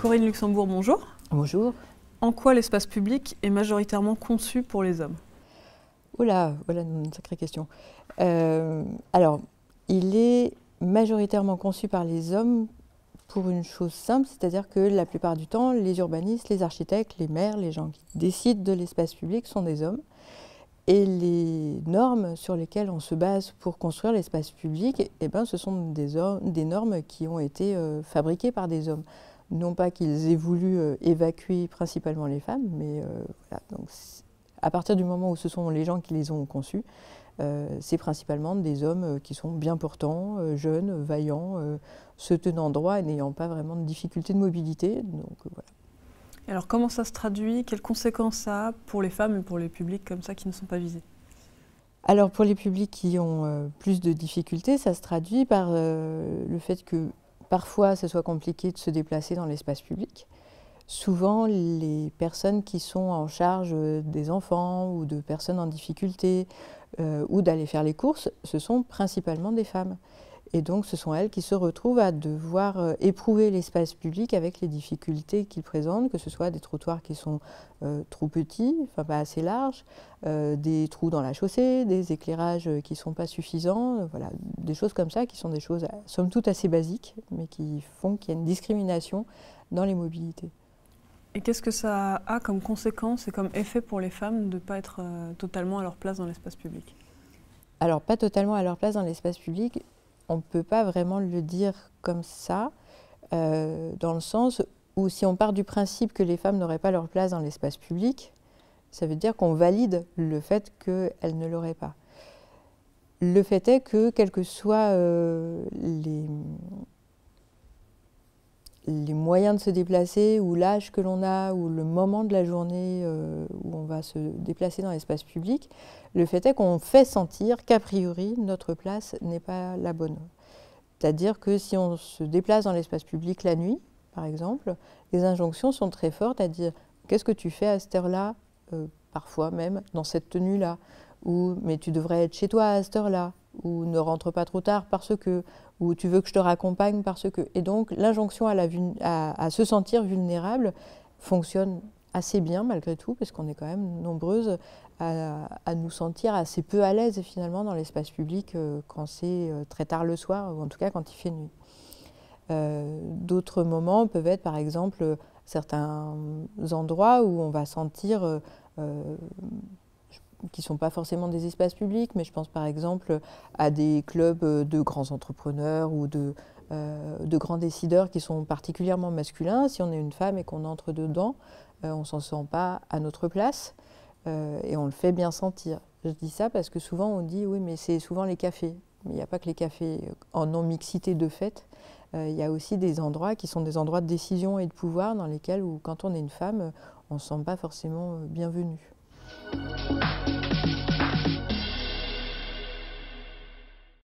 Corinne Luxembourg, bonjour. Bonjour. En quoi l'espace public est majoritairement conçu pour les hommes? Oula, voilà une sacrée question. Alors, il est majoritairement conçu par les hommes pour une chose simple, c'est-à-dire que la plupart du temps, les urbanistes, les architectes, les maires, les gens qui décident de l'espace public sont des hommes. Et les normes sur lesquelles on se base pour construire l'espace public, eh ben, ce sont des normes qui ont été fabriquées par des hommes. Non pas qu'ils aient voulu évacuer principalement les femmes, mais voilà. Donc, à partir du moment où ce sont les gens qui les ont conçus, c'est principalement des hommes qui sont bien portants, jeunes, vaillants, se tenant droit et n'ayant pas vraiment de difficultés de mobilité. Donc, voilà. Et alors comment ça se traduit? Quelles conséquences ça a pour les femmes et pour les publics comme ça qui ne sont pas visés? Alors pour les publics qui ont plus de difficultés, ça se traduit par le fait que parfois ce soit compliqué de se déplacer dans l'espace public. Souvent, les personnes qui sont en charge des enfants ou de personnes en difficulté ou d'aller faire les courses, ce sont principalement des femmes. Et donc, ce sont elles qui se retrouvent à devoir éprouver l'espace public avec les difficultés qu'il présente, que ce soit des trottoirs qui sont trop petits, enfin pas assez larges, des trous dans la chaussée, des éclairages qui ne sont pas suffisants, voilà, des choses comme ça qui sont des choses, somme toute, assez basiques, mais qui font qu'il y a une discrimination dans les mobilités. Et qu'est-ce que ça a comme conséquence et comme effet pour les femmes de ne pas être totalement à leur place dans l'espace public? Alors, pas totalement à leur place dans l'espace public, on ne peut pas vraiment le dire comme ça, dans le sens où si on part du principe que les femmes n'auraient pas leur place dans l'espace public, ça veut dire qu'on valide le fait qu'elles ne l'auraient pas. Le fait est que, quels que soient les moyens de se déplacer, ou l'âge que l'on a, ou le moment de la journée où on va se déplacer dans l'espace public, le fait est qu'on fait sentir qu'a priori, notre place n'est pas la bonne. C'est-à-dire que si on se déplace dans l'espace public la nuit, par exemple, les injonctions sont très fortes à dire « qu'est-ce que tu fais à cette heure-là ?» Parfois même dans cette tenue-là, ou « mais tu devrais être chez toi à cette heure-là » ou « ne rentre pas trop tard parce que » ou « tu veux que je te raccompagne parce que ». Et donc l'injonction à se sentir vulnérable fonctionne assez bien malgré tout, parce qu'on est quand même nombreuses à nous sentir assez peu à l'aise finalement dans l'espace public quand c'est très tard le soir, ou en tout cas quand il fait nuit. D'autres moments peuvent être par exemple certains endroits où on va sentir qui ne sont pas forcément des espaces publics, mais je pense par exemple à des clubs de grands entrepreneurs ou de grands décideurs qui sont particulièrement masculins. Si on est une femme et qu'on entre dedans, on ne s'en sent pas à notre place et on le fait bien sentir. Je dis ça parce que souvent on dit oui, mais c'est souvent les cafés. Mais il n'y a pas que les cafés en non-mixité de fait. Il y a aussi des endroits qui sont des endroits de décision et de pouvoir dans lesquels, quand on est une femme, on ne se sent pas forcément bienvenue.